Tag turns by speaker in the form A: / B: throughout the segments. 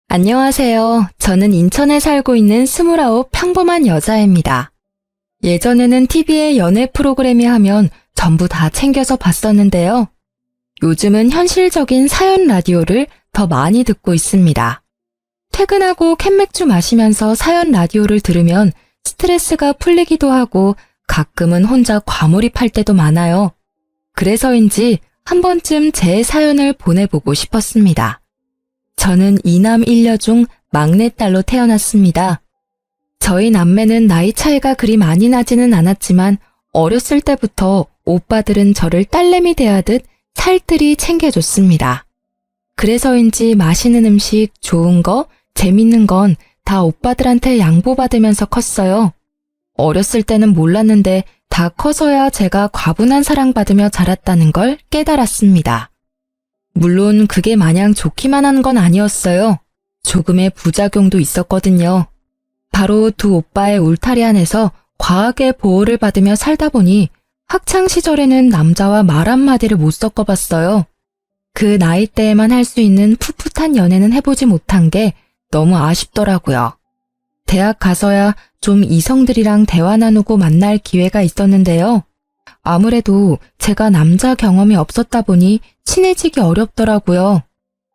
A: 안녕하세요. 저는 인천에 살고 있는 29 평범한 여자입니다. 예전에는 TV에 연애 프로그램이 하면 전부 다 챙겨서 봤었는데요. 요즘은 현실적인 사연 라디오를 더 많이 듣고 있습니다. 퇴근하고 캔맥주 마시면서 사연 라디오를 들으면 스트레스가 풀리기도 하고 가끔은 혼자 과몰입할 때도 많아요. 그래서인지 한 번쯤 제 사연을 보내보고 싶었습니다. 저는 이남 일녀 중 막내딸로 태어났습니다. 저희 남매는 나이 차이가 그리 많이 나지는 않았지만 어렸을 때부터 오빠들은 저를 딸내미 대하듯 살뜰히 챙겨줬습니다. 그래서인지 맛있는 음식, 좋은 거, 재밌는 건 다 오빠들한테 양보받으면서 컸어요. 어렸을 때는 몰랐는데 다 커서야 제가 과분한 사랑받으며 자랐다는 걸 깨달았습니다. 물론 그게 마냥 좋기만 한 건 아니었어요. 조금의 부작용도 있었거든요. 바로 두 오빠의 울타리 안에서 과하게 보호를 받으며 살다 보니 학창 시절에는 남자와 말 한마디를 못 섞어봤어요. 그 나이 때에만 할 수 있는 풋풋한 연애는 해보지 못한 게 너무 아쉽더라고요. 대학 가서야 좀 이성들이랑 대화 나누고 만날 기회가 있었는데요. 아무래도 제가 남자 경험이 없었다 보니 친해지기 어렵더라고요.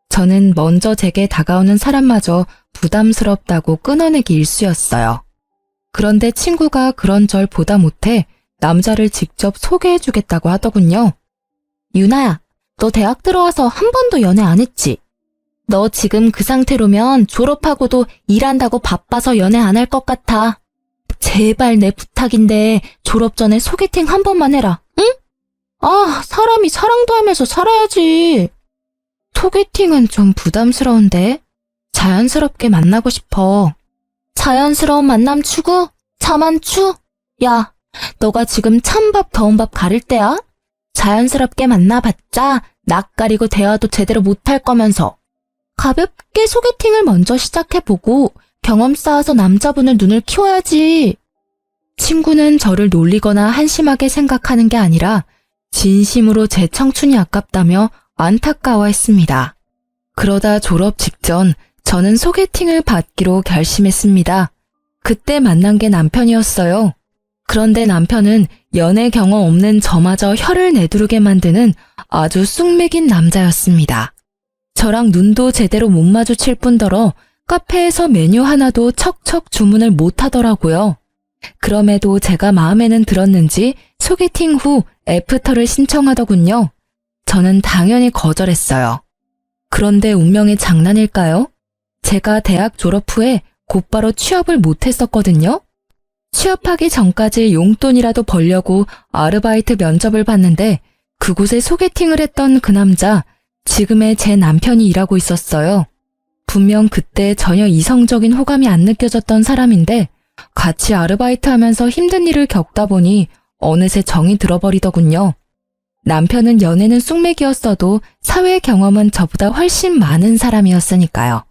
A: 저는 먼저 제게 다가오는 사람마저 부담스럽다고 끊어내기 일쑤였어요. 그런데 친구가 그런 절 보다 못해 남자를 직접 소개해주겠다고 하더군요. 유나야, 너 대학 들어와서 한 번도 연애 안 했지? 너 지금 그 상태로면 졸업하고도 일한다고 바빠서 연애 안 할 것 같아. 제발 내 부탁인데 졸업 전에 소개팅 한 번만 해라, 응? 사람이 사랑도 하면서 살아야지. 소개팅은 좀 부담스러운데 자연스럽게 만나고 싶어. 자연스러운 만남 추구? 자만추? 야, 너가 지금 찬밥 더운 밥 가릴 때야? 자연스럽게 만나봤자 낯가리고 대화도 제대로 못할 거면서. 가볍게 소개팅을 먼저 시작해보고 경험 쌓아서 남자분을 눈을 키워야지. 친구는 저를 놀리거나 한심하게 생각하는 게 아니라 진심으로 제 청춘이 아깝다며 안타까워했습니다. 그러다 졸업 직전 저는 소개팅을 받기로 결심했습니다. 그때 만난 게 남편이었어요. 그런데 남편은 연애 경험 없는 저마저 혀를 내두르게 만드는 아주 쑥맥인 남자였습니다. 저랑 눈도 제대로 못 마주칠 뿐더러 카페에서 메뉴 하나도 척척 주문을 못 하더라고요. 그럼에도 제가 마음에는 들었는지 소개팅 후 애프터를 신청하더군요. 저는 당연히 거절했어요. 그런데 운명의 장난일까요? 제가 대학 졸업 후에 곧바로 취업을 못했었거든요. 취업하기 전까지 용돈이라도 벌려고 아르바이트 면접을 봤는데 그곳에 소개팅을 했던 그 남자, 지금의 제 남편이 일하고 있었어요. 분명 그때 전혀 이성적인 호감이 안 느껴졌던 사람인데 같이 아르바이트 하면서 힘든 일을 겪다 보니 어느새 정이 들어버리더군요. 남편은 연애는 쑥맥이었어도 사회 경험은 저보다 훨씬 많은 사람이었으니까요.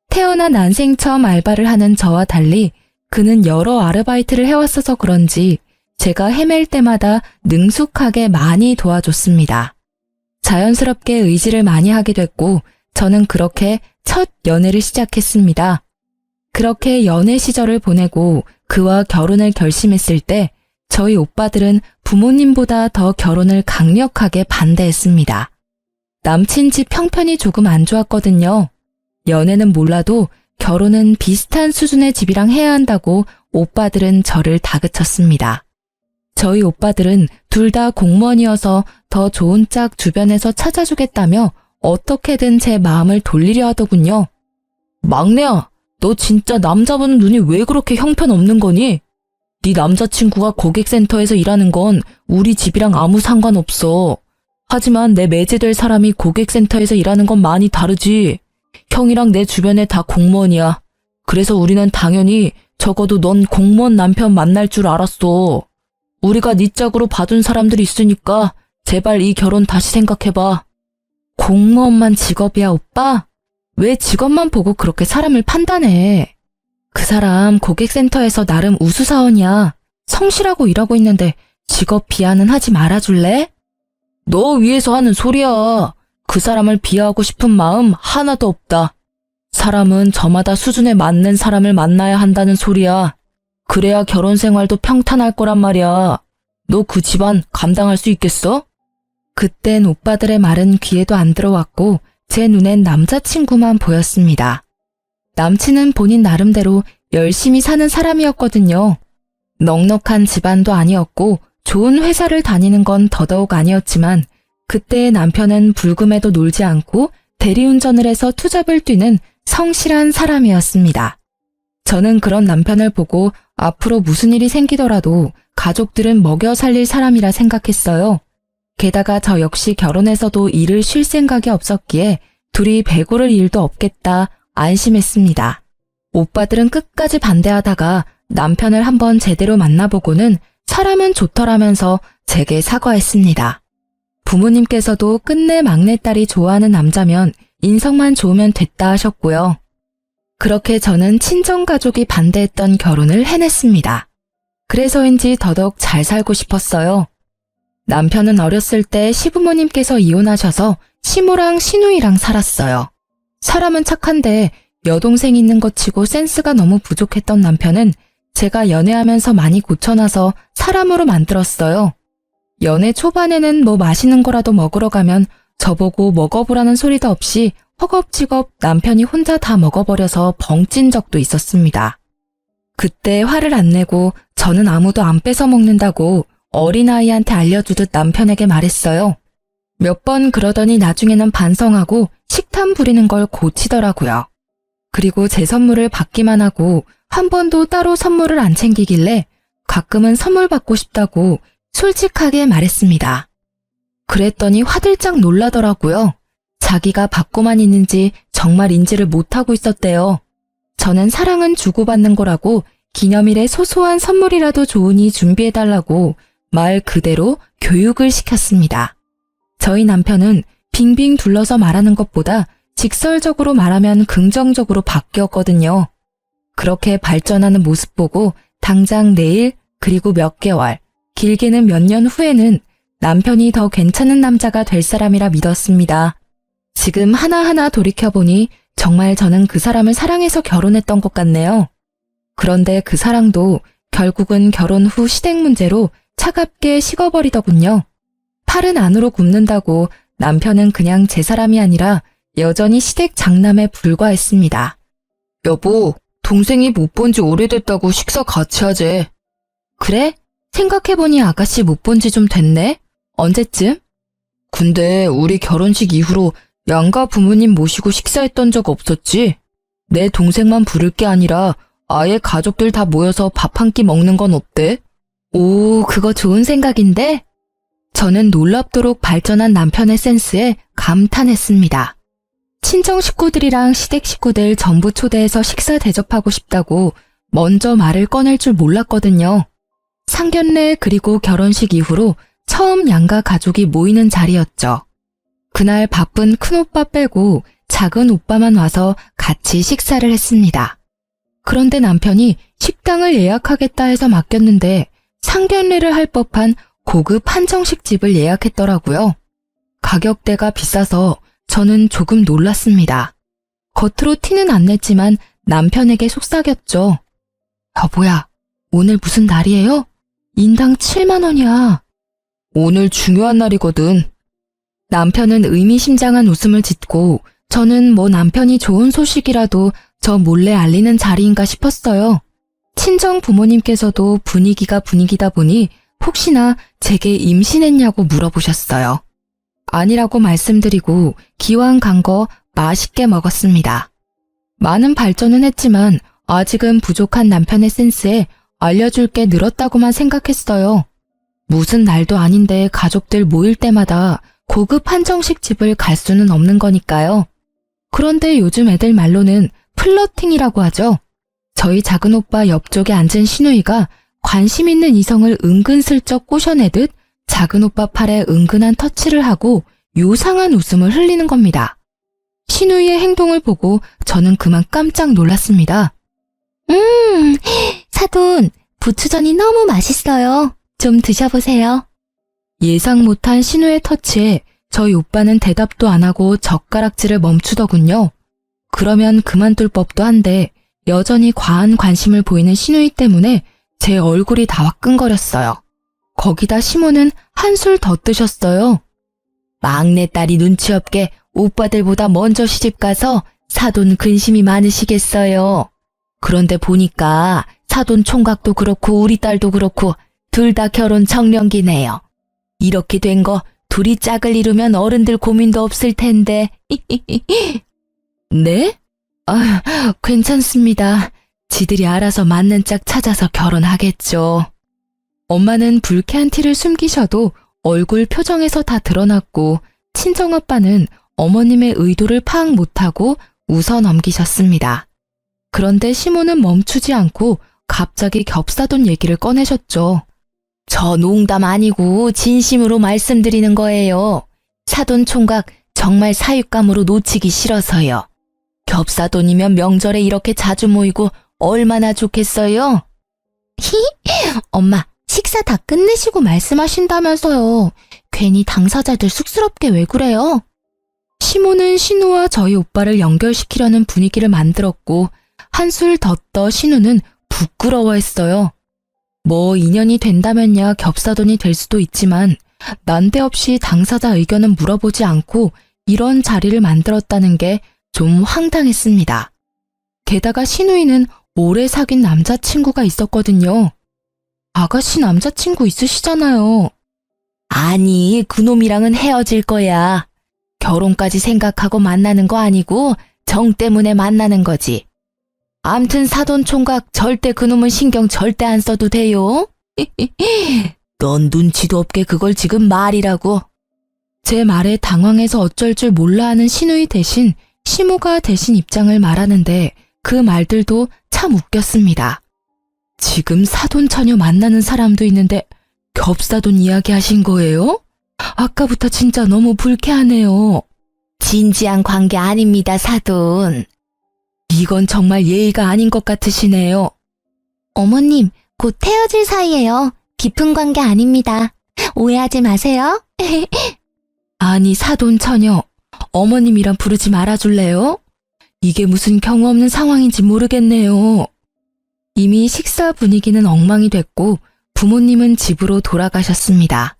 A: 태어나 난생 처음 알바를 하는 저와 달리 그는 여러 아르바이트를 해왔어서 그런지 제가 헤맬 때마다 능숙하게 많이 도와줬습니다. 자연스럽게 의지를 많이 하게 됐고 저는 그렇게 첫 연애를 시작했습니다. 그렇게 연애 시절을 보내고 그와 결혼을 결심했을 때 저희 오빠들은 부모님보다 더 결혼을 강력하게 반대했습니다. 남친 집 형편이 조금 안 좋았거든요. 연애는 몰라도 결혼은 비슷한 수준의 집이랑 해야 한다고 오빠들은 저를 다그쳤습니다. 저희 오빠들은 둘 다 공무원이어서 더 좋은 짝 주변에서 찾아주겠다며 어떻게든 제 마음을 돌리려 하더군요. 막내야, 너 진짜 남자분 눈이 왜 그렇게 형편없는 거니? 네 남자친구가 고객센터에서 일하는 건 우리 집이랑 아무 상관없어. 하지만 내 매제될 사람이 고객센터에서 일하는 건 많이 다르지. 형이랑 내 주변에 다 공무원이야. 그래서 우리는 당연히 적어도 넌 공무원 남편 만날 줄 알았어. 우리가 네 짝으로 봐준 사람들이 있으니까 제발 이 결혼 다시 생각해봐. 공무원만 직업이야, 오빠? 왜 직업만 보고 그렇게 사람을 판단해? 그 사람 고객센터에서 나름 우수사원이야. 성실하고 일하고 있는데 직업 비하는 하지 말아줄래? 너 위해서 하는 소리야. 그 사람을 비하하고 싶은 마음 하나도 없다. 사람은 저마다 수준에 맞는 사람을 만나야 한다는 소리야. 그래야 결혼 생활도 평탄할 거란 말이야. 너 그 집안 감당할 수 있겠어? 그땐 오빠들의 말은 귀에도 안 들어왔고 제 눈엔 남자친구만 보였습니다. 남친은 본인 나름대로 열심히 사는 사람이었거든요. 넉넉한 집안도 아니었고 좋은 회사를 다니는 건 더더욱 아니었지만 그때의 남편은 불금에도 놀지 않고 대리운전을 해서 투잡을 뛰는 성실한 사람이었습니다. 저는 그런 남편을 보고 앞으로 무슨 일이 생기더라도 가족들은 먹여 살릴 사람이라 생각했어요. 게다가 저 역시 결혼해서도 일을 쉴 생각이 없었기에 둘이 배고를 일도 없겠다 안심했습니다. 오빠들은 끝까지 반대하다가 남편을 한번 제대로 만나보고는 사람은 좋더라면서 제게 사과했습니다. 부모님께서도 끝내 막내딸이 좋아하는 남자면 인성만 좋으면 됐다 하셨고요. 그렇게 저는 친정가족이 반대했던 결혼을 해냈습니다. 그래서인지 더더욱 잘 살고 싶었어요. 남편은 어렸을 때 시부모님께서 이혼하셔서 시모랑 시누이랑 살았어요. 사람은 착한데 여동생 있는 것 치고 센스가 너무 부족했던 남편은 제가 연애하면서 많이 고쳐놔서 사람으로 만들었어요. 연애 초반에는 뭐 맛있는 거라도 먹으러 가면 저보고 먹어보라는 소리도 없이 허겁지겁 남편이 혼자 다 먹어버려서 벙찐 적도 있었습니다. 그때 화를 안 내고 저는 아무도 안 뺏어 먹는다고 어린아이한테 알려주듯 남편에게 말했어요. 몇 번 그러더니 나중에는 반성하고 식탐 부리는 걸 고치더라고요. 그리고 제 선물을 받기만 하고 한 번도 따로 선물을 안 챙기길래 가끔은 선물 받고 싶다고 솔직하게 말했습니다. 그랬더니 화들짝 놀라더라고요. 자기가 받고만 있는지 정말인지를 못하고 있었대요. 저는 사랑은 주고받는 거라고 기념일에 소소한 선물이라도 좋으니 준비해달라고 말 그대로 교육을 시켰습니다. 저희 남편은 빙빙 둘러서 말하는 것보다 직설적으로 말하면 긍정적으로 바뀌었거든요. 그렇게 발전하는 모습 보고 당장 내일 그리고 몇 개월, 길게는 몇 년 후에는 남편이 더 괜찮은 남자가 될 사람이라 믿었습니다. 지금 하나하나 돌이켜보니 정말 저는 그 사람을 사랑해서 결혼했던 것 같네요. 그런데 그 사랑도 결국은 결혼 후 시댁 문제로 차갑게 식어버리더군요. 팔은 안으로 굽는다고 남편은 그냥 제 사람이 아니라 여전히 시댁 장남에 불과했습니다. 여보, 동생이 못 본 지 오래됐다고 식사 같이 하재. 그래? 생각해보니 아가씨 못 본 지 좀 됐네? 언제쯤? 근데 우리 결혼식 이후로 양가 부모님 모시고 식사했던 적 없었지? 내 동생만 부를 게 아니라 아예 가족들 다 모여서 밥 한 끼 먹는 건 어때? 오, 그거 좋은 생각인데? 저는 놀랍도록 발전한 남편의 센스에 감탄했습니다. 친정 식구들이랑 시댁 식구들 전부 초대해서 식사 대접하고 싶다고 먼저 말을 꺼낼 줄 몰랐거든요. 상견례 그리고 결혼식 이후로 처음 양가 가족이 모이는 자리였죠. 그날 바쁜 큰오빠 빼고 작은 오빠만 와서 같이 식사를 했습니다. 그런데 남편이 식당을 예약하겠다 해서 맡겼는데 상견례를 할 법한 고급 한정식 집을 예약했더라고요. 가격대가 비싸서 저는 조금 놀랐습니다. 겉으로 티는 안 냈지만 남편에게 속삭였죠. 여보야, 오늘 무슨 날이에요? 인당 7만 원이야. 오늘 중요한 날이거든. 남편은 의미심장한 웃음을 짓고 저는 뭐 남편이 좋은 소식이라도 저 몰래 알리는 자리인가 싶었어요. 친정 부모님께서도 분위기가 분위기다 보니 혹시나 제게 임신했냐고 물어보셨어요. 아니라고 말씀드리고 기왕 간 거 맛있게 먹었습니다. 많은 발전은 했지만 아직은 부족한 남편의 센스에 알려줄 게 늘었다고만 생각했어요. 무슨 날도 아닌데 가족들 모일 때마다 고급 한정식 집을 갈 수는 없는 거니까요. 그런데 요즘 애들 말로는 플러팅이라고 하죠. 저희 작은 오빠 옆쪽에 앉은 시누이가 관심 있는 이성을 은근슬쩍 꼬셔내듯 작은 오빠 팔에 은근한 터치를 하고 요상한 웃음을 흘리는 겁니다. 시누이의 행동을 보고 저는 그만 깜짝 놀랐습니다. 사돈, 부추전이 너무 맛있어요. 좀 드셔보세요. 예상 못한 시누의 터치에 저희 오빠는 대답도 안 하고 젓가락질을 멈추더군요. 그러면 그만둘 법도 한데 여전히 과한 관심을 보이는 시누이 때문에 제 얼굴이 다 화끈거렸어요. 거기다 시모는 한술 더 뜨셨어요. 막내딸이 눈치 없게 오빠들보다 먼저 시집가서 사돈 근심이 많으시겠어요. 그런데 보니까 사돈 총각도 그렇고 우리 딸도 그렇고 둘 다 결혼 정년기네요. 이렇게 된 거 둘이 짝을 이루면 어른들 고민도 없을 텐데. 네? 아, 괜찮습니다. 지들이 알아서 맞는 짝 찾아서 결혼하겠죠. 엄마는 불쾌한 티를 숨기셔도 얼굴 표정에서 다 드러났고 친정아빠는 어머님의 의도를 파악 못하고 웃어 넘기셨습니다. 그런데 시모는 멈추지 않고 갑자기 겹사돈 얘기를 꺼내셨죠. 저 농담 아니고 진심으로 말씀드리는 거예요. 사돈 총각 정말 사윗감으로 놓치기 싫어서요. 겹사돈이면 명절에 이렇게 자주 모이고 얼마나 좋겠어요? 엄마, 식사 다 끝내시고 말씀하신다면서요. 괜히 당사자들 쑥스럽게 왜 그래요? 시모는 신우와 저희 오빠를 연결시키려는 분위기를 만들었고 한술 더 떠 신우는 부끄러워했어요. 뭐 인연이 된다면야 겹사돈이 될 수도 있지만 난데없이 당사자 의견은 물어보지 않고 이런 자리를 만들었다는 게 좀 황당했습니다. 게다가 신우이는 오래 사귄 남자친구가 있었거든요. 아가씨 남자친구 있으시잖아요. 아니, 그놈이랑은 헤어질 거야. 결혼까지 생각하고 만나는 거 아니고 정 때문에 만나는 거지. 암튼 사돈 총각 절대 그놈은 신경 절대 안 써도 돼요. 넌 눈치도 없게 그걸 지금 말이라고. 제 말에 당황해서 어쩔 줄 몰라 하는 시누이 대신 시모가 대신 입장을 말하는데 그 말들도 참 웃겼습니다. 지금 사돈 처녀 만나는 사람도 있는데 겹사돈 이야기 하신 거예요? 아까부터 진짜 너무 불쾌하네요. 진지한 관계 아닙니다, 사돈. 이건 정말 예의가 아닌 것 같으시네요. 어머님, 곧 헤어질 사이예요. 깊은 관계 아닙니다. 오해하지 마세요. 아니, 사돈 처녀. 어머님이란 부르지 말아줄래요? 이게 무슨 경우 없는 상황인지 모르겠네요. 이미 식사 분위기는 엉망이 됐고 부모님은 집으로 돌아가셨습니다.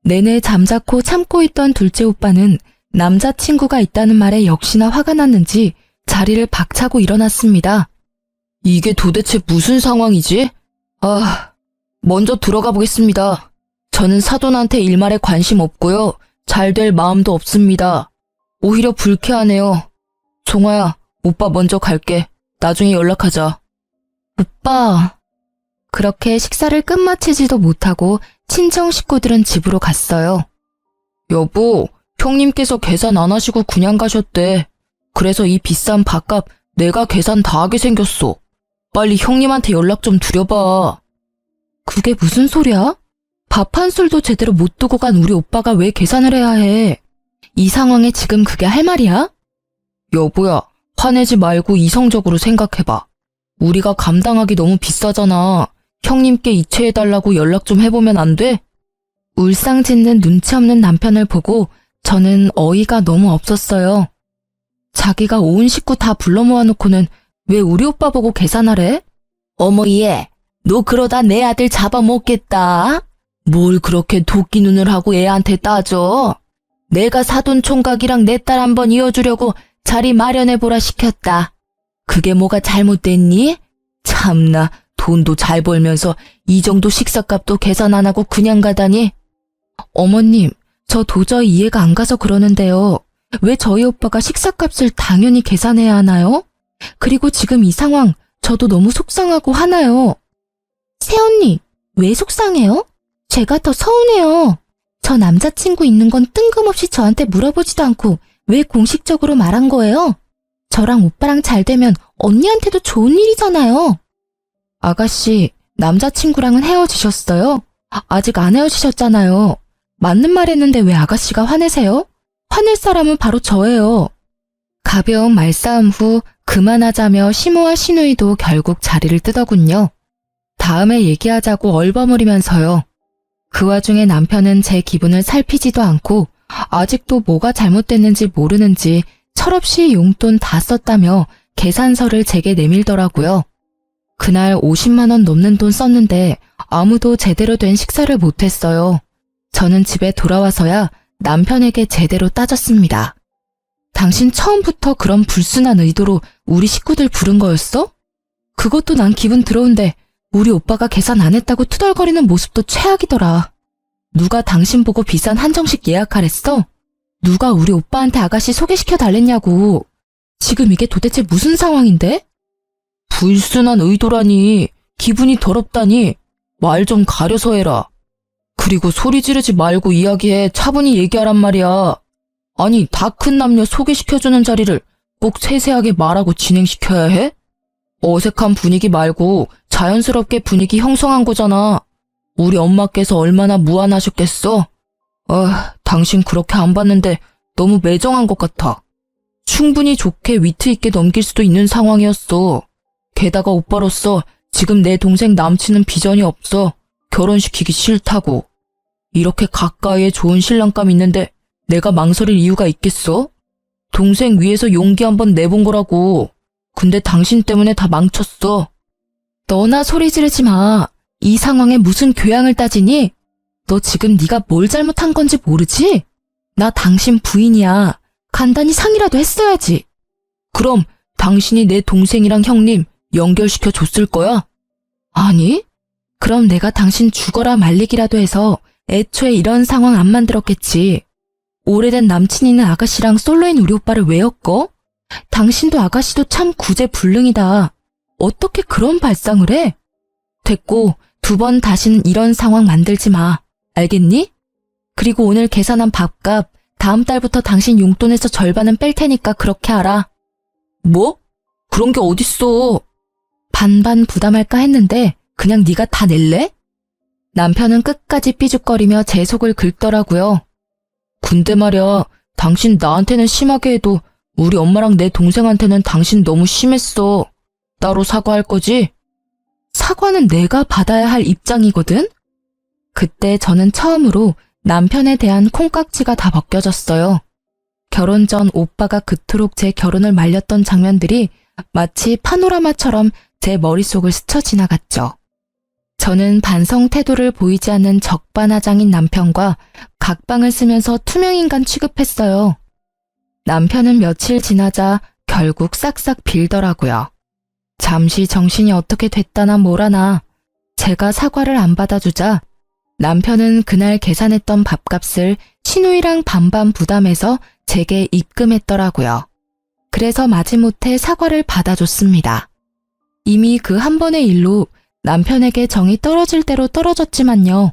A: 내내 잠자코 참고 있던 둘째 오빠는 남자친구가 있다는 말에 역시나 화가 났는지 자리를 박차고 일어났습니다. 이게 도대체 무슨 상황이지? 먼저 들어가 보겠습니다. 저는 사돈한테 일말에 관심 없고요. 잘 될 마음도 없습니다. 오히려 불쾌하네요. 종아야, 오빠 먼저 갈게. 나중에 연락하자. 오빠. 그렇게 식사를 끝마치지도 못하고 친정 식구들은 집으로 갔어요. 여보, 형님께서 계산 안 하시고 그냥 가셨대. 그래서 이 비싼 밥값 내가 계산 다 하게 생겼어. 빨리 형님한테 연락 좀 드려봐. 그게 무슨 소리야? 밥 한 술도 제대로 못 두고 간 우리 오빠가 왜 계산을 해야 해? 이 상황에 지금 그게 할 말이야? 여보야, 화내지 말고 이성적으로 생각해봐. 우리가 감당하기 너무 비싸잖아. 형님께 이체해달라고 연락 좀 해보면 안 돼? 울상짓는 눈치 없는 남편을 보고 저는 어이가 너무 없었어요. 자기가 온 식구 다 불러 모아놓고는 왜 우리 오빠 보고 계산하래? 어머 얘, 너 그러다 내 아들 잡아먹겠다. 뭘 그렇게 도끼 눈을 하고 애한테 따져? 내가 사돈 총각이랑 내 딸 한번 이어주려고 자리 마련해보라 시켰다. 그게 뭐가 잘못됐니? 참나, 돈도 잘 벌면서 이 정도 식사값도 계산 안 하고 그냥 가다니? 어머님, 저 도저히 이해가 안 가서 그러는데요. 왜 저희 오빠가 식사값을 당연히 계산해야 하나요? 그리고 지금 이 상황 저도 너무 속상하고 화나요. 새언니, 왜 속상해요? 제가 더 서운해요. 저 남자친구 있는 건 뜬금없이 저한테 물어보지도 않고 왜 공식적으로 말한 거예요? 저랑 오빠랑 잘 되면 언니한테도 좋은 일이잖아요. 아가씨, 남자친구랑은 헤어지셨어요? 아직 안 헤어지셨잖아요. 맞는 말 했는데 왜 아가씨가 화내세요? 화낼 사람은 바로 저예요. 가벼운 말싸움 후 그만하자며 시모와 시누이도 결국 자리를 뜨더군요. 다음에 얘기하자고 얼버무리면서요. 그 와중에 남편은 제 기분을 살피지도 않고 아직도 뭐가 잘못됐는지 모르는지 철없이 용돈 다 썼다며 계산서를 제게 내밀더라고요. 그날 50만 원 넘는 돈 썼는데 아무도 제대로 된 식사를 못했어요. 저는 집에 돌아와서야 남편에게 제대로 따졌습니다. 당신 처음부터 그런 불순한 의도로 우리 식구들 부른 거였어? 그것도 난 기분 들어온데 우리 오빠가 계산 안 했다고 투덜거리는 모습도 최악이더라. 누가 당신 보고 비싼 한정식 예약하랬어? 누가 우리 오빠한테 아가씨 소개시켜 달랬냐고. 지금 이게 도대체 무슨 상황인데? 불순한 의도라니, 기분이 더럽다니, 말 좀 가려서 해라. 그리고 소리 지르지 말고 이야기해, 차분히 얘기하란 말이야. 아니, 다 큰 남녀 소개시켜주는 자리를 꼭 세세하게 말하고 진행시켜야 해? 어색한 분위기 말고 자연스럽게 분위기 형성한 거잖아. 우리 엄마께서 얼마나 무안하셨겠어? 당신 그렇게 안 봤는데 너무 매정한 것 같아. 충분히 좋게 위트 있게 넘길 수도 있는 상황이었어. 게다가 오빠로서 지금 내 동생 남친은 비전이 없어. 결혼시키기 싫다고. 이렇게 가까이에 좋은 신랑감 있는데 내가 망설일 이유가 있겠어? 동생 위해서 용기 한번 내본 거라고. 근데 당신 때문에 다 망쳤어. 너나 소리 지르지 마. 이 상황에 무슨 교양을 따지니? 너 지금 네가 뭘 잘못한 건지 모르지? 나 당신 부인이야. 간단히 상의라도 했어야지. 그럼 당신이 내 동생이랑 형님 연결시켜 줬을 거야? 아니? 그럼 내가 당신 죽어라 말리기라도 해서 애초에 이런 상황 안 만들었겠지. 오래된 남친 있는 아가씨랑 솔로인 우리 오빠를 왜 엮어? 당신도 아가씨도 참 구제불능이다. 어떻게 그런 발상을 해? 됐고, 2번 다시는 이런 상황 만들지 마. 알겠니? 그리고 오늘 계산한 밥값 다음 달부터 당신 용돈에서 절반은 뺄 테니까 그렇게 하라. 뭐? 그런 게 어딨어. 반반 부담할까 했는데 그냥 네가 다 낼래? 남편은 끝까지 삐죽거리며 제 속을 긁더라고요. 근데 말야, 당신 나한테는 심하게 해도 우리 엄마랑 내 동생한테는 당신 너무 심했어. 따로 사과할 거지? 사과는 내가 받아야 할 입장이거든? 그때 저는 처음으로 남편에 대한 콩깍지가 다 벗겨졌어요. 결혼 전 오빠가 그토록 제 결혼을 말렸던 장면들이 마치 파노라마처럼 제 머릿속을 스쳐 지나갔죠. 저는 반성 태도를 보이지 않는 적반하장인 남편과 각방을 쓰면서 투명인간 취급했어요. 남편은 며칠 지나자 결국 싹싹 빌더라고요. 잠시 정신이 어떻게 됐다나 뭐라나 제가 사과를 안 받아주자 남편은 그날 계산했던 밥값을 시누이랑 반반 부담해서 제게 입금했더라고요. 그래서 마지못해 사과를 받아줬습니다. 이미 그 한 번의 일로 남편에게 정이 떨어질 대로 떨어졌지만요.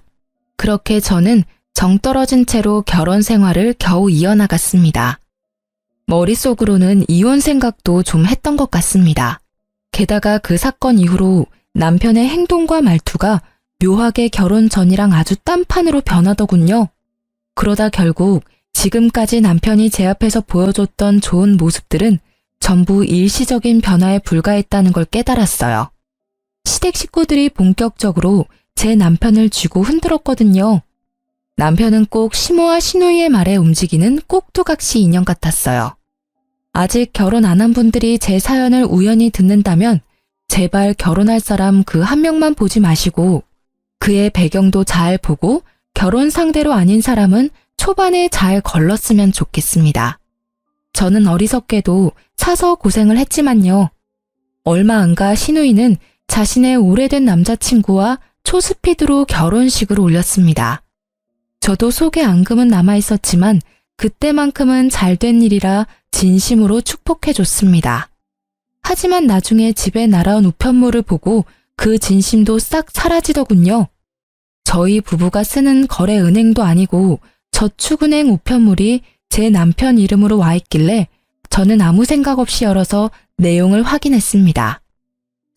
A: 그렇게 저는 정 떨어진 채로 결혼 생활을 겨우 이어나갔습니다. 머릿속으로는 이혼 생각도 좀 했던 것 같습니다. 게다가 그 사건 이후로 남편의 행동과 말투가 묘하게 결혼 전이랑 아주 딴판으로 변하더군요. 그러다 결국 지금까지 남편이 제 앞에서 보여줬던 좋은 모습들은 전부 일시적인 변화에 불과했다는 걸 깨달았어요. 시댁 식구들이 본격적으로 제 남편을 쥐고 흔들었거든요. 남편은 꼭 시모와 시누이의 말에 움직이는 꼭두각시 인형 같았어요. 아직 결혼 안 한 분들이 제 사연을 우연히 듣는다면 제발 결혼할 사람 그 한 명만 보지 마시고 그의 배경도 잘 보고 결혼 상대로 아닌 사람은 초반에 잘 걸렀으면 좋겠습니다. 저는 어리석게도 사서 고생을 했지만요. 얼마 안 가 시누이는 자신의 오래된 남자친구와 초스피드로 결혼식을 올렸습니다. 저도 속에 앙금은 남아있었지만 그때만큼은 잘된 일이라 진심으로 축복해줬습니다. 하지만 나중에 집에 날아온 우편물을 보고 그 진심도 싹 사라지더군요. 저희 부부가 쓰는 거래 은행도 아니고 저축은행 우편물이 제 남편 이름으로 와 있길래 저는 아무 생각 없이 열어서 내용을 확인했습니다.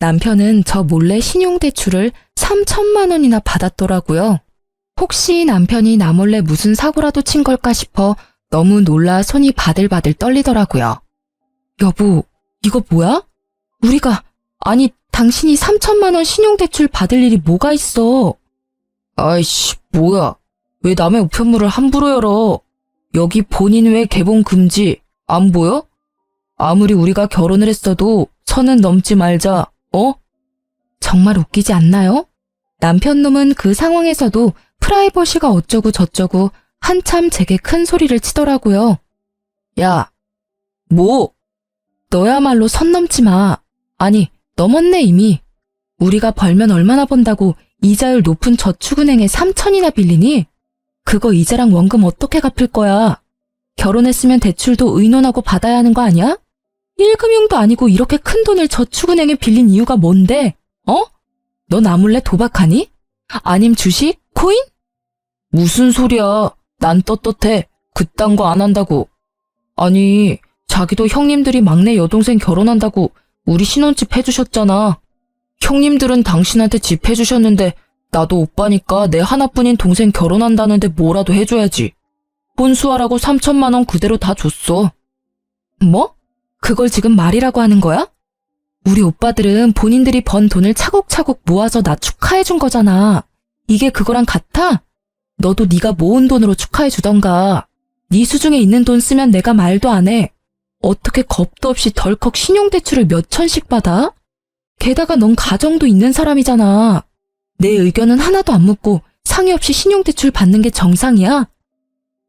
A: 남편은 저 몰래 신용대출을 3천만 원이나 받았더라고요. 혹시 남편이 나 몰래 무슨 사고라도 친 걸까 싶어 너무 놀라 손이 바들바들 떨리더라고요. 여보, 이거 뭐야? 아니 당신이 3천만 원 신용대출 받을 일이 뭐가 있어? 아이씨, 뭐야. 왜 남의 우편물을 함부로 열어? 여기 본인 외 개봉 금지. 안 보여? 아무리 우리가 결혼을 했어도 선은 넘지 말자, 어? 정말 웃기지 않나요? 남편놈은 그 상황에서도 프라이버시가 어쩌고 저쩌고 한참 제게 큰 소리를 치더라고요. 야, 뭐? 너야말로 선 넘지 마. 아니, 넘었네 이미. 우리가 벌면 얼마나 번다고 이자율 높은 저축은행에 3천이나 빌리니? 그거 이자랑 원금 어떻게 갚을 거야? 결혼했으면 대출도 의논하고 받아야 하는 거 아니야? 1금융도 아니고 이렇게 큰 돈을 저축은행에 빌린 이유가 뭔데? 어? 너 나 몰래 도박하니? 아님 주식? 코인? 무슨 소리야. 난 떳떳해. 그딴 거 안 한다고. 아니, 자기도 형님들이 막내 여동생 결혼한다고 우리 신혼집 해주셨잖아. 형님들은 당신한테 집 해주셨는데 나도 오빠니까 내 하나뿐인 동생 결혼한다는데 뭐라도 해줘야지. 혼수하라고 3천만 원 그대로 다 줬어. 뭐? 그걸 지금 말이라고 하는 거야? 우리 오빠들은 본인들이 번 돈을 차곡차곡 모아서 나 축하해준 거잖아. 이게 그거랑 같아? 너도 네가 모은 돈으로 축하해주던가. 네 수중에 있는 돈 쓰면 내가 말도 안 해. 어떻게 겁도 없이 덜컥 신용대출을 몇 천씩 받아? 게다가 넌 가정도 있는 사람이잖아. 내 의견은 하나도 안 묻고 상의 없이 신용대출 받는 게 정상이야?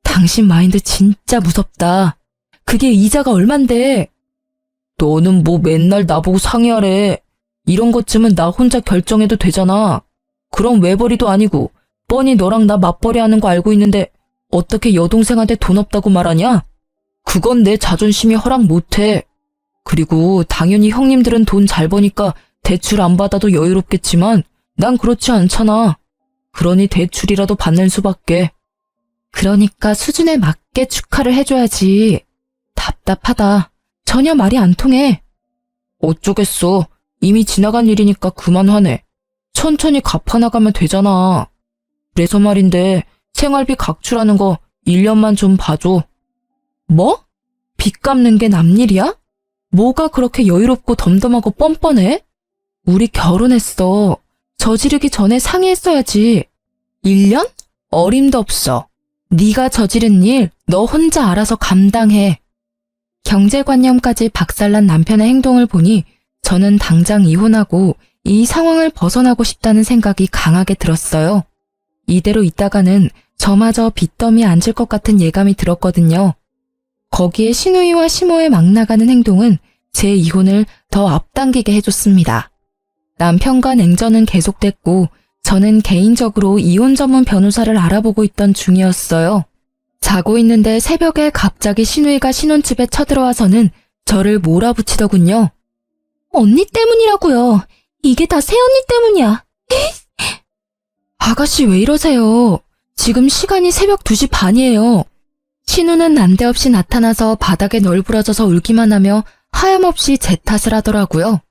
A: 당신 마인드 진짜 무섭다. 그게 이자가 얼만데? 너는 뭐 맨날 나보고 상의하래. 이런 것쯤은 나 혼자 결정해도 되잖아. 그럼 외벌이도 아니고 뻔히 너랑 나 맞벌이 하는 거 알고 있는데 어떻게 여동생한테 돈 없다고 말하냐? 그건 내 자존심이 허락 못해. 그리고 당연히 형님들은 돈 잘 버니까 대출 안 받아도 여유롭겠지만 난 그렇지 않잖아. 그러니 대출이라도 받는 수밖에. 그러니까 수준에 맞게 축하를 해줘야지. 답답하다. 전혀 말이 안 통해. 어쩌겠어. 이미 지나간 일이니까 그만 화내. 천천히 갚아나가면 되잖아. 그래서 말인데 생활비 각출하는 거 1년만 좀 봐줘. 뭐? 빚 갚는 게 남일이야? 뭐가 그렇게 여유롭고 덤덤하고 뻔뻔해? 우리 결혼했어. 저지르기 전에 상의했어야지. 1년? 어림도 없어. 네가 저지른 일 너 혼자 알아서 감당해. 경제관념까지 박살난 남편의 행동을 보니 저는 당장 이혼하고 이 상황을 벗어나고 싶다는 생각이 강하게 들었어요. 이대로 있다가는 저마저 빚더미에 앉을 것 같은 예감이 들었거든요. 거기에 시누이와 시모의 막 나가는 행동은 제 이혼을 더 앞당기게 해줬습니다. 남편과 냉전은 계속됐고 저는 개인적으로 이혼 전문 변호사를 알아보고 있던 중이었어요. 자고 있는데 새벽에 갑자기 시누이가 신혼집에 쳐들어와서는 저를 몰아붙이더군요. 언니 때문이라고요. 이게 다 새언니 때문이야. 아가씨 왜 이러세요? 지금 시간이 새벽 2시 반이에요. 신우는 난데없이 나타나서 바닥에 널브러져서 울기만 하며 하염없이 제 탓을 하더라고요.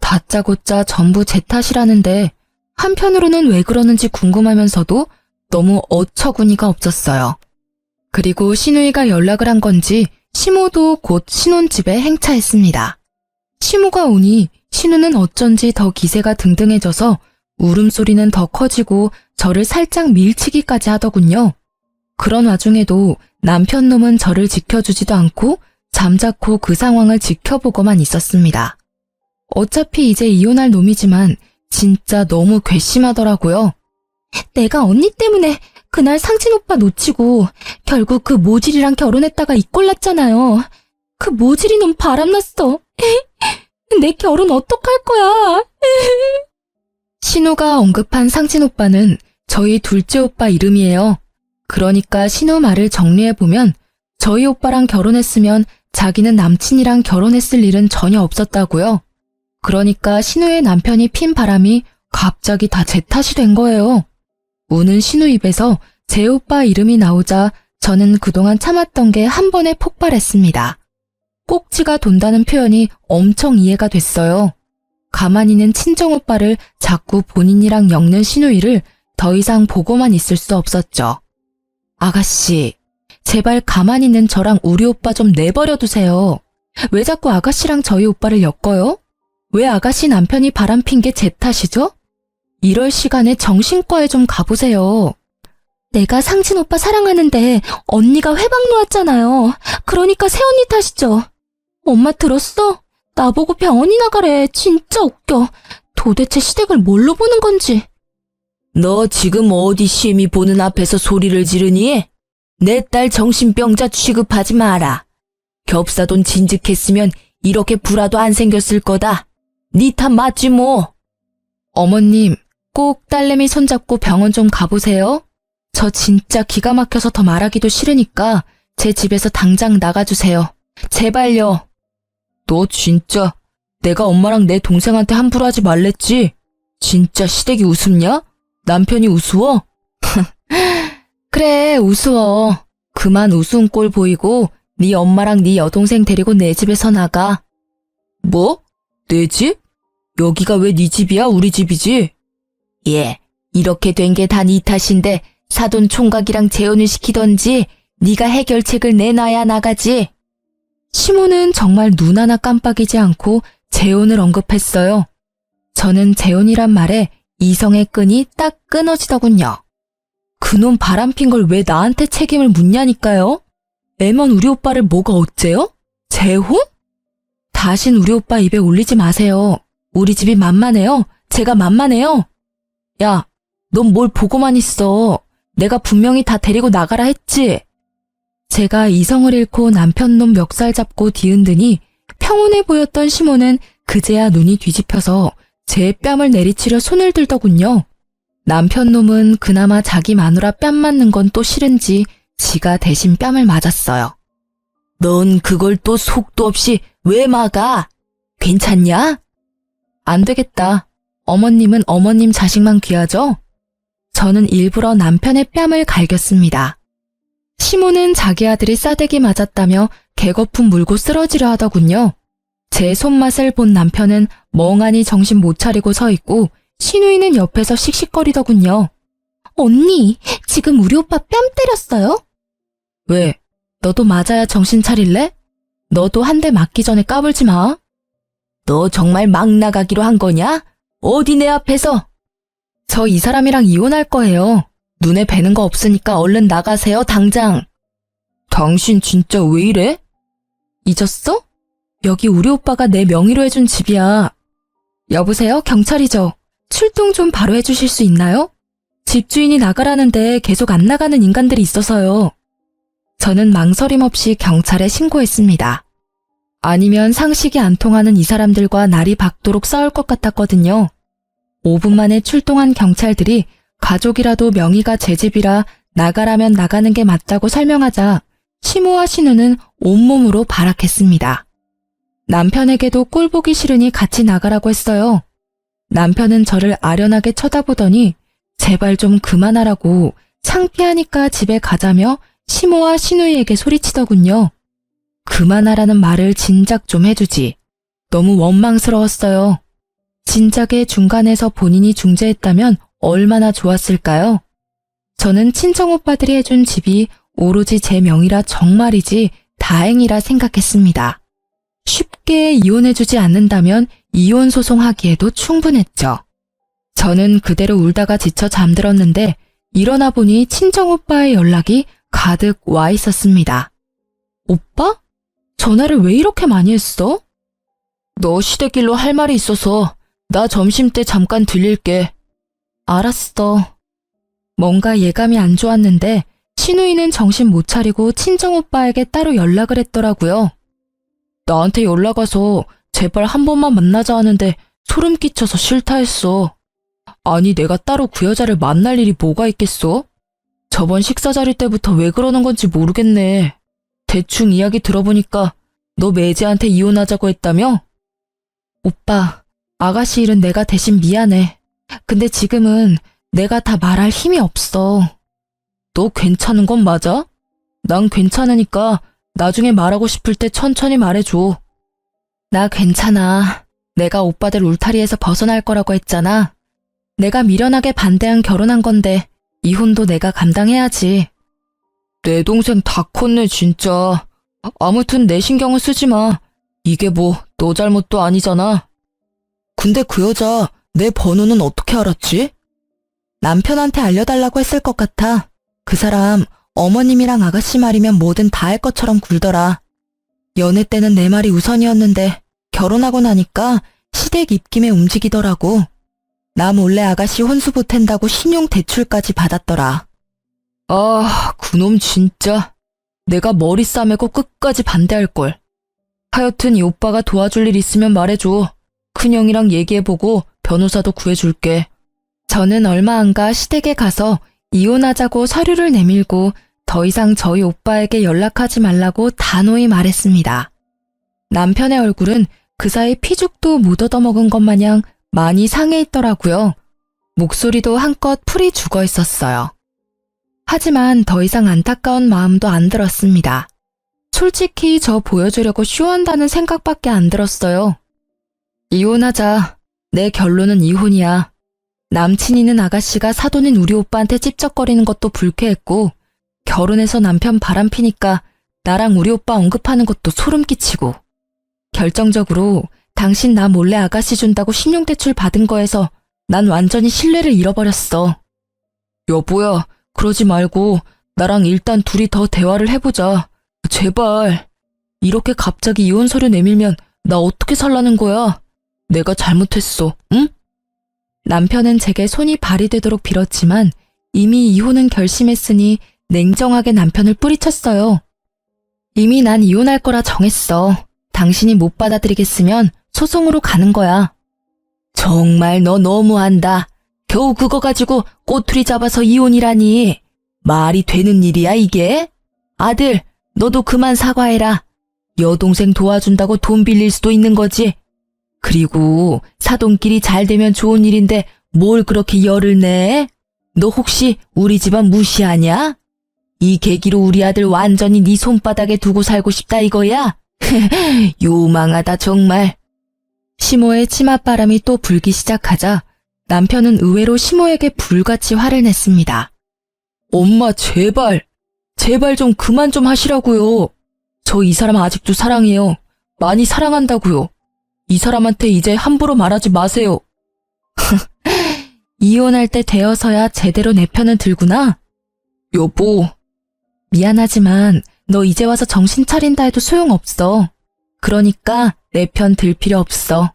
A: 다짜고짜 전부 제 탓이라는데 한편으로는 왜 그러는지 궁금하면서도 너무 어처구니가 없었어요. 그리고 시누이가 연락을 한 건지 시모도 곧 신혼집에 행차했습니다. 시모가 오니 신우는 어쩐지 더 기세가 등등해져서 울음소리는 더 커지고 저를 살짝 밀치기까지 하더군요. 그런 와중에도 남편놈은 저를 지켜주지도 않고 잠자코 그 상황을 지켜보고만 있었습니다. 어차피 이제 이혼할 놈이지만 진짜 너무 괘씸하더라고요. 내가 언니 때문에 그날 상진 오빠 놓치고 결국 그 모질이랑 결혼했다가 이 꼴 났잖아요. 그 모질이 놈 바람났어. 내 결혼 어떡할 거야. 신우가 언급한 상진 오빠는 저희 둘째 오빠 이름이에요. 그러니까 신우 말을 정리해보면 저희 오빠랑 결혼했으면 자기는 남친이랑 결혼했을 일은 전혀 없었다고요. 그러니까 신우의 남편이 핀 바람이 갑자기 다 제 탓이 된 거예요. 우는 신우 입에서 제 오빠 이름이 나오자 저는 그동안 참았던 게 한 번에 폭발했습니다. 꼭지가 돈다는 표현이 엄청 이해가 됐어요. 가만히는 친정오빠를 자꾸 본인이랑 엮는 시누이를 더 이상 보고만 있을 수 없었죠. 아가씨, 제발 가만히 있는 저랑 우리 오빠 좀 내버려 두세요. 왜 자꾸 아가씨랑 저희 오빠를 엮어요? 왜 아가씨 남편이 바람핀 게 제 탓이죠? 이럴 시간에 정신과에 좀 가보세요. 내가 상진 오빠 사랑하는데 언니가 회방 놓았잖아요. 그러니까 새언니 탓이죠. 엄마 들었어? 나보고 병원이나 가래. 진짜 웃겨. 도대체 시댁을 뭘로 보는 건지.
B: 너 지금 어디 시엠이 보는 앞에서 소리를 지르니? 내 딸 정신병자 취급하지 마라. 겹사돈 진즉했으면 이렇게 불화도 안 생겼을 거다. 니 탓 맞지 뭐.
A: 어머님, 꼭 딸내미 손잡고 병원 좀 가보세요. 저 진짜 기가 막혀서 더 말하기도 싫으니까 제 집에서 당장 나가주세요. 제발요.
B: 너 진짜 내가 엄마랑 내 동생한테 함부로 하지 말랬지? 진짜 시댁이 우습냐? 남편이 우스워?
A: 그래, 우스워. 그만 우스운 꼴 보이고 네 엄마랑 네 여동생 데리고 내 집에서 나가.
B: 뭐? 내 집? 여기가 왜 네 집이야? 우리 집이지?
A: 예, 이렇게 된 게 다 네 탓인데 사돈 총각이랑 재혼을 시키던지 네가 해결책을 내놔야 나가지. 시모는 정말 눈 하나 깜빡이지 않고 재혼을 언급했어요. 저는 재혼이란 말에 이성의 끈이 딱 끊어지더군요. 그놈 바람핀 걸 왜 나한테 책임을 묻냐니까요? 애먼 우리 오빠를 뭐가 어째요? 재혼? 다신 우리 오빠 입에 올리지 마세요. 우리 집이 만만해요. 제가 만만해요. 야, 넌 뭘 보고만 있어. 내가 분명히 다 데리고 나가라 했지. 제가 이성을 잃고 남편놈 멱살 잡고 뒤흔드니 평온해 보였던 시모는 그제야 눈이 뒤집혀서 제 뺨을 내리치려 손을 들더군요. 남편놈은 그나마 자기 마누라 뺨 맞는 건 또 싫은지 지가 대신 뺨을 맞았어요.
B: 넌 그걸 또 속도 없이 왜 막아? 괜찮냐?
A: 안 되겠다. 어머님은 어머님 자식만 귀하죠? 저는 일부러 남편의 뺨을 갈겼습니다. 시모는 자기 아들이 싸대기 맞았다며 개거품 물고 쓰러지려 하더군요. 제 손맛을 본 남편은 멍하니 정신 못 차리고 서 있고 시누이는 옆에서 씩씩거리더군요. 언니, 지금 우리 오빠 뺨 때렸어요? 왜? 너도 맞아야 정신 차릴래? 너도 한 대 맞기 전에 까불지 마.
B: 너 정말 막 나가기로 한 거냐? 어디 내 앞에서?
A: 저 이 사람이랑 이혼할 거예요. 눈에 뵈는 거 없으니까 얼른 나가세요, 당장.
B: 당신 진짜 왜 이래?
A: 잊었어? 여기 우리 오빠가 내 명의로 해준 집이야. 여보세요? 경찰이죠? 출동 좀 바로 해주실 수 있나요? 집주인이 나가라는데 계속 안 나가는 인간들이 있어서요. 저는 망설임 없이 경찰에 신고했습니다. 아니면 상식이 안 통하는 이 사람들과 날이 밝도록 싸울 것 같았거든요. 5분 만에 출동한 경찰들이 가족이라도 명의가 제 집이라 나가라면 나가는 게 맞다고 설명하자 시모와 신우는 온몸으로 발악했습니다. 남편에게도 꼴 보기 싫으니 같이 나가라고 했어요. 남편은 저를 아련하게 쳐다보더니 제발 좀 그만하라고 창피하니까 집에 가자며 시모와 시누이에게 소리치더군요. 그만하라는 말을 진작 좀 해주지. 너무 원망스러웠어요. 진작에 중간에서 본인이 중재했다면 얼마나 좋았을까요? 저는 친정오빠들이 해준 집이 오로지 제 명의라 정말이지 다행이라 생각했습니다. 쉽게 이혼해주지 않는다면 이혼 소송하기에도 충분했죠. 저는 그대로 울다가 지쳐 잠들었는데 일어나 보니 친정오빠의 연락이 가득 와 있었습니다. 오빠? 전화를 왜 이렇게 많이 했어?
B: 너 시댁길로 할 말이 있어서 나 점심때 잠깐 들릴게.
A: 알았어. 뭔가 예감이 안 좋았는데 시누이는 정신 못 차리고 친정오빠에게 따로 연락을 했더라고요.
B: 나한테 연락 와서 제발 한 번만 만나자 하는데 소름 끼쳐서 싫다 했어. 아니 내가 따로 그 여자를 만날 일이 뭐가 있겠어? 저번 식사 자리 때부터 왜 그러는 건지 모르겠네. 대충 이야기 들어보니까 너 매제한테 이혼하자고 했다며?
A: 오빠, 아가씨 일은 내가 대신 미안해. 근데 지금은 내가 다 말할 힘이 없어.
B: 너 괜찮은 건 맞아? 난 괜찮으니까 나중에 말하고 싶을 때 천천히 말해줘.
A: 나 괜찮아. 내가 오빠들 울타리에서 벗어날 거라고 했잖아. 내가 미련하게 반대한 결혼한 건데 이혼도 내가 감당해야지.
B: 내 동생 다 컸네 진짜. 아무튼 내 신경은 쓰지 마. 이게 뭐 너 잘못도 아니잖아. 근데 그 여자 내 번호는 어떻게 알았지?
A: 남편한테 알려달라고 했을 것 같아. 그 사람 어머님이랑 아가씨 말이면 뭐든 다 할 것처럼 굴더라.
B: 연애 때는 내 말이 우선이었는데 결혼하고 나니까 시댁 입김에 움직이더라고. 나 몰래 아가씨 혼수 보탠다고 신용 대출까지 받았더라. 아, 그놈 진짜. 내가 머리 싸매고 끝까지 반대할걸. 하여튼 이 오빠가 도와줄 일 있으면 말해줘. 큰형이랑 얘기해보고 변호사도 구해줄게.
A: 저는 얼마 안 가 시댁에 가서 이혼하자고 서류를 내밀고 더 이상 저희 오빠에게 연락하지 말라고 단호히 말했습니다. 남편의 얼굴은 그 사이 피죽도 못 얻어먹은 것 마냥 많이 상해 있더라고요. 목소리도 한껏 풀이 죽어 있었어요. 하지만 더 이상 안타까운 마음도 안 들었습니다. 솔직히 저 보여주려고 쇼한다는 생각밖에 안 들었어요. 이혼하자. 내 결론은 이혼이야. 남친 있는 아가씨가 사돈인 우리 오빠한테 찝쩍거리는 것도 불쾌했고 결혼해서 남편 바람피니까 나랑 우리 오빠 언급하는 것도 소름 끼치고 결정적으로 당신 나 몰래 아가씨 준다고 신용대출 받은 거에서 난 완전히 신뢰를 잃어버렸어.
B: 여보야, 그러지 말고 나랑 일단 둘이 더 대화를 해보자. 제발. 이렇게 갑자기 이혼 서류 내밀면 나 어떻게 살라는 거야? 내가 잘못했어, 응?
A: 남편은 제게 손이 발이 되도록 빌었지만 이미 이혼은 결심했으니 냉정하게 남편을 뿌리쳤어요. 이미 난 이혼할 거라 정했어. 당신이 못 받아들이겠으면 소송으로 가는 거야.
B: 정말 너 너무한다. 겨우 그거 가지고 꼬투리 잡아서 이혼이라니. 말이 되는 일이야, 이게? 아들, 너도 그만 사과해라. 여동생 도와준다고 돈 빌릴 수도 있는 거지. 그리고 사돈끼리 잘 되면 좋은 일인데 뭘 그렇게 열을 내? 너 혹시 우리 집안 무시하냐? 이 계기로 우리 아들 완전히 네 손바닥에 두고 살고 싶다 이거야? 요망하다 정말.
A: 시모의 치맛바람이 또 불기 시작하자 남편은 의외로 시모에게 불같이 화를 냈습니다.
B: 엄마 제발, 제발 좀 그만 좀 하시라고요. 저 이 사람 아직도 사랑해요. 많이 사랑한다고요. 이 사람한테 이제 함부로 말하지 마세요.
A: 이혼할 때 되어서야 제대로 내 편을 들구나.
B: 여보.
A: 미안하지만 너 이제 와서 정신 차린다 해도 소용없어. 그러니까 내 편 들 필요 없어.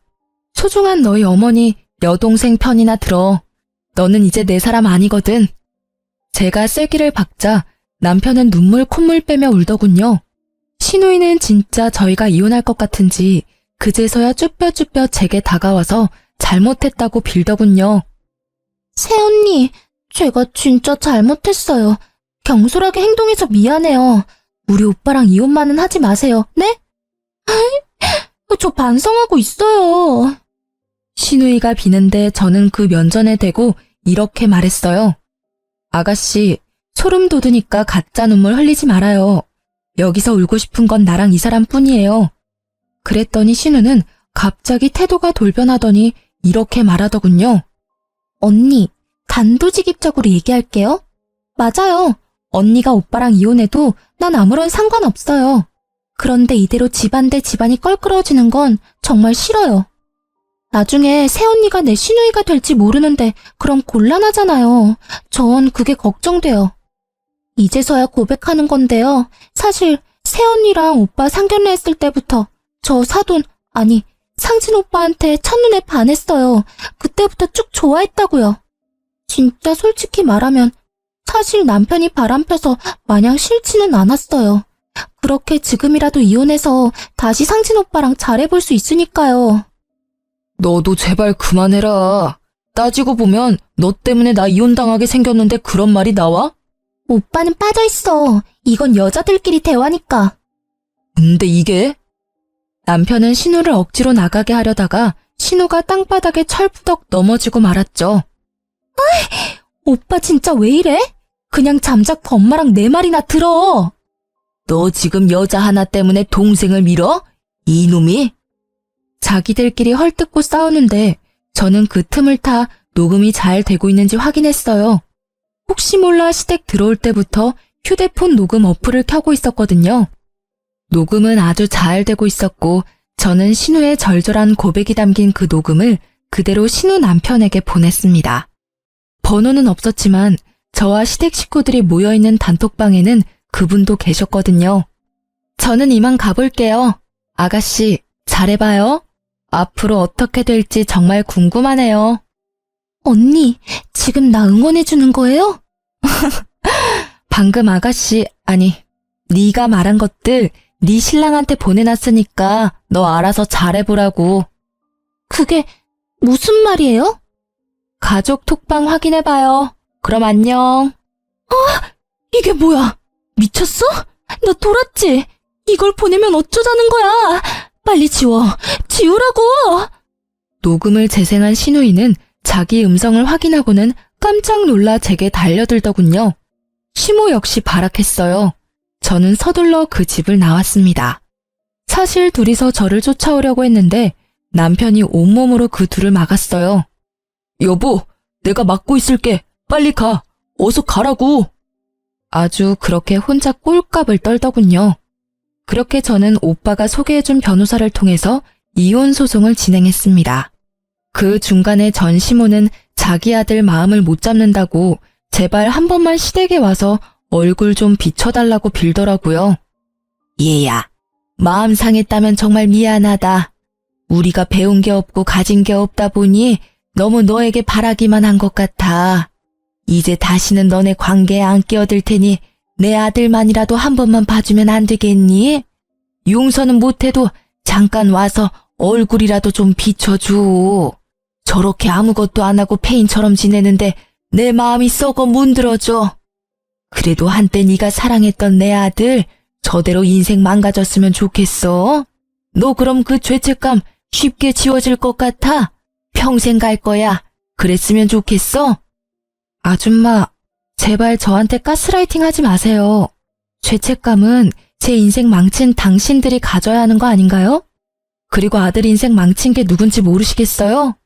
A: 소중한 너희 어머니 여동생 편이나 들어. 너는 이제 내 사람 아니거든. 제가 쐐기를 박자 남편은 눈물 콧물 빼며 울더군요. 시누이는 진짜 저희가 이혼할 것 같은지 그제서야 쭈뼛쭈뼛 제게 다가와서 잘못했다고 빌더군요. 새언니, 제가 진짜 잘못했어요. 경솔하게 행동해서 미안해요. 우리 오빠랑 이혼만은 하지 마세요. 네? 저 반성하고 있어요. 시누이가 비는데 저는 그 면전에 대고 이렇게 말했어요. 아가씨, 소름 돋으니까 가짜 눈물 흘리지 말아요. 여기서 울고 싶은 건 나랑 이 사람뿐이에요. 그랬더니 신우는 갑자기 태도가 돌변하더니 이렇게 말하더군요. 언니, 단도직입적으로 얘기할게요. 맞아요. 언니가 오빠랑 이혼해도 난 아무런 상관없어요. 그런데 이대로 집안 대 집안이 껄끄러워지는 건 정말 싫어요. 나중에 새언니가 내 시누이가 될지 모르는데 그럼 곤란하잖아요. 전 그게 걱정돼요. 이제서야 고백하는 건데요. 사실 새언니랑 오빠 상견례 했을 때부터 저 사돈, 아니 상진 오빠한테 첫눈에 반했어요. 그때부터 쭉 좋아했다고요. 진짜 솔직히 말하면 사실 남편이 바람펴서 마냥 싫지는 않았어요. 그렇게 지금이라도 이혼해서 다시 상진 오빠랑 잘해볼 수 있으니까요.
B: 너도 제발 그만해라. 따지고 보면 너 때문에 나 이혼당하게 생겼는데 그런 말이 나와?
A: 오빠는 빠져있어. 이건 여자들끼리 대화니까.
B: 근데 이게?
A: 남편은 신우를 억지로 나가게 하려다가 신우가 땅바닥에 철푸덕 넘어지고 말았죠. 어이, 오빠 진짜 왜 이래? 그냥 잠자코 엄마랑 내 말이나 들어.
B: 너 지금 여자 하나 때문에 동생을 밀어? 이놈이?
A: 자기들끼리 헐뜯고 싸우는데 저는 그 틈을 타 녹음이 잘 되고 있는지 확인했어요. 혹시 몰라 시댁 들어올 때부터 휴대폰 녹음 어플을 켜고 있었거든요. 녹음은 아주 잘 되고 있었고 저는 신우의 절절한 고백이 담긴 그 녹음을 그대로 신우 남편에게 보냈습니다. 번호는 없었지만 저와 시댁 식구들이 모여있는 단톡방에는 그분도 계셨거든요. 저는 이만 가볼게요. 아가씨, 잘해봐요. 앞으로 어떻게 될지 정말 궁금하네요. 언니, 지금 나 응원해주는 거예요? 방금 아가씨, 아니, 네가 말한 것들 네 신랑한테 보내놨으니까 너 알아서 잘해보라고. 그게 무슨 말이에요? 가족 톡방 확인해봐요. 그럼 안녕. 이게 뭐야? 미쳤어? 나 돌았지? 이걸 보내면 어쩌자는 거야? 빨리 지워. 지우라고! 녹음을 재생한 신우이는 자기 음성을 확인하고는 깜짝 놀라 제게 달려들더군요. 시모 역시 발악했어요. 저는 서둘러 그 집을 나왔습니다. 사실 둘이서 저를 쫓아오려고 했는데 남편이 온몸으로 그 둘을 막았어요. 여보, 내가 막고 있을게. 빨리 가. 어서 가라고. 아주 그렇게 혼자 꼴값을 떨더군요. 그렇게 저는 오빠가 소개해준 변호사를 통해서 이혼 소송을 진행했습니다. 그 중간에 전시모는 자기 아들 마음을 못 잡는다고 제발 한 번만 시댁에 와서 얼굴 좀 비춰달라고 빌더라고요. 얘야, 마음 상했다면 정말 미안하다. 우리가 배운 게 없고 가진 게 없다 보니 너무 너에게 바라기만 한 것 같아. 이제 다시는 너네 관계에 안 끼어들 테니 내 아들만이라도 한 번만 봐주면 안 되겠니? 용서는 못해도 잠깐 와서 얼굴이라도 좀 비춰줘. 저렇게 아무것도 안 하고 페인처럼 지내는데 내 마음이 썩어 문드러져. 그래도 한때 네가 사랑했던 내 아들 저대로 인생 망가졌으면 좋겠어. 너 그럼 그 죄책감 쉽게 지워질 것 같아? 평생 갈 거야. 그랬으면 좋겠어? 아줌마, 제발 저한테 가스라이팅 하지 마세요. 죄책감은 제 인생 망친 당신들이 가져야 하는 거 아닌가요? 그리고 아들 인생 망친 게 누군지 모르시겠어요?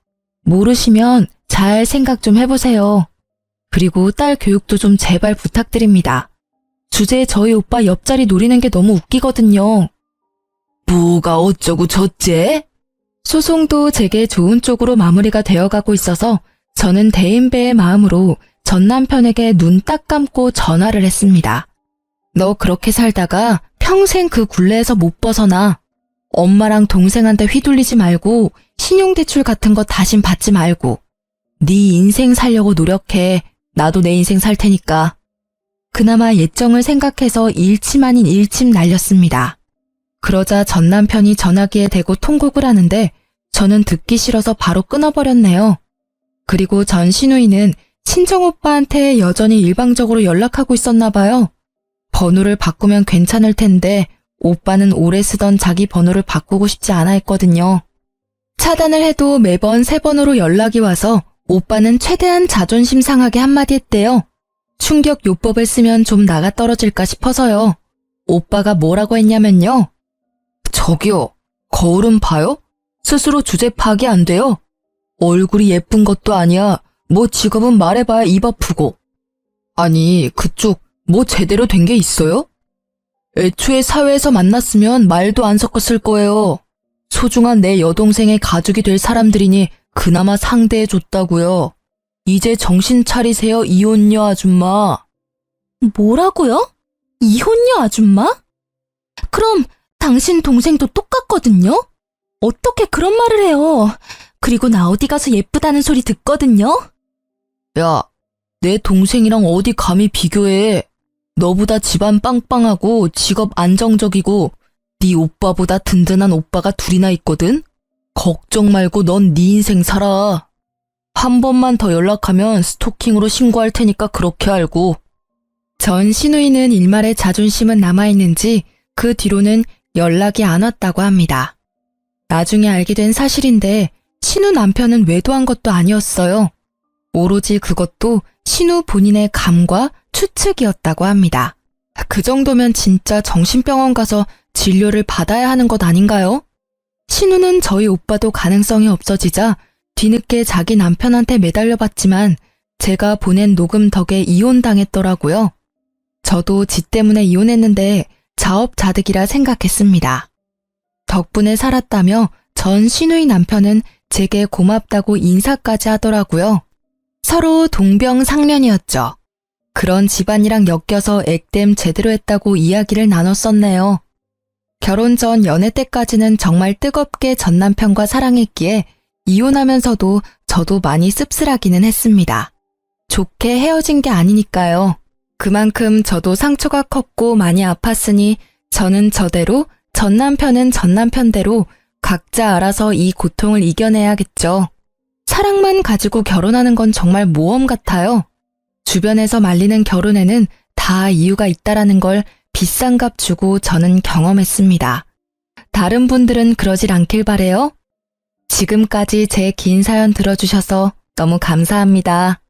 A: 모르시면 잘 생각 좀 해보세요. 그리고 딸 교육도 좀 제발 부탁드립니다. 주제에 저희 오빠 옆자리 노리는 게 너무 웃기거든요. 뭐가 어쩌고 저째? 소송도 제게 좋은 쪽으로 마무리가 되어가고 있어서 저는 대인배의 마음으로 전 남편에게 눈 딱 감고 전화를 했습니다. 너 그렇게 살다가 평생 그 굴레에서 못 벗어나. 엄마랑 동생한테 휘둘리지 말고 신용대출 같은 거 다신 받지 말고 네 인생 살려고 노력해. 나도 내 인생 살 테니까. 그나마 예정을 생각해서 일침 아닌 일침 날렸습니다. 그러자 전 남편이 전화기에 대고 통곡을 하는데 저는 듣기 싫어서 바로 끊어버렸네요. 그리고 전 시누이는 친정오빠한테 여전히 일방적으로 연락하고 있었나 봐요. 번호를 바꾸면 괜찮을 텐데 오빠는 오래 쓰던 자기 번호를 바꾸고 싶지 않아 했거든요. 차단을 해도 매번 새 번호로 연락이 와서 오빠는 최대한 자존심 상하게 한마디 했대요. 충격 요법을 쓰면 좀 나가 떨어질까 싶어서요. 오빠가 뭐라고 했냐면요. 저기요, 거울은 봐요? 스스로 주제 파악이 안 돼요? 얼굴이 예쁜 것도 아니야. 뭐 직업은 말해봐야 입 아프고. 아니, 그쪽 뭐 제대로 된 게 있어요? 애초에 사회에서 만났으면 말도 안 섞었을 거예요. 소중한 내 여동생의 가족이 될 사람들이니 그나마 상대해줬다고요. 이제 정신 차리세요, 이혼녀 아줌마. 뭐라고요? 이혼녀 아줌마? 그럼 당신 동생도 똑같거든요? 어떻게 그런 말을 해요? 그리고 나 어디 가서 예쁘다는 소리 듣거든요? 야, 내 동생이랑 어디 감히 비교해. 너보다 집안 빵빵하고 직업 안정적이고 네 오빠보다 든든한 오빠가 둘이나 있거든? 걱정 말고 넌 네 인생 살아. 한 번만 더 연락하면 스토킹으로 신고할 테니까 그렇게 알고. 전 시누이는 일말의 자존심은 남아있는지 그 뒤로는 연락이 안 왔다고 합니다. 나중에 알게 된 사실인데 신우 남편은 외도한 것도 아니었어요. 오로지 그것도 신우 본인의 감과 추측이었다고 합니다. 그 정도면 진짜 정신병원 가서 진료를 받아야 하는 것 아닌가요? 신우는 저희 오빠도 가능성이 없어지자 뒤늦게 자기 남편한테 매달려봤지만 제가 보낸 녹음 덕에 이혼당했더라고요. 저도 지 때문에 이혼했는데 자업자득이라 생각했습니다. 덕분에 살았다며 전 시누이 남편은 제게 고맙다고 인사까지 하더라고요. 서로 동병상련이었죠. 그런 집안이랑 엮여서 액땜 제대로 했다고 이야기를 나눴었네요. 결혼 전 연애 때까지는 정말 뜨겁게 전 남편과 사랑했기에 이혼하면서도 저도 많이 씁쓸하기는 했습니다. 좋게 헤어진 게 아니니까요. 그만큼 저도 상처가 컸고 많이 아팠으니 저는 저대로, 전 남편은 전 남편대로 각자 알아서 이 고통을 이겨내야겠죠. 사랑만 가지고 결혼하는 건 정말 모험 같아요. 주변에서 말리는 결혼에는 다 이유가 있다라는 걸 비싼 값 주고 저는 경험했습니다. 다른 분들은 그러질 않길 바래요. 지금까지 제 긴 사연 들어주셔서 너무 감사합니다.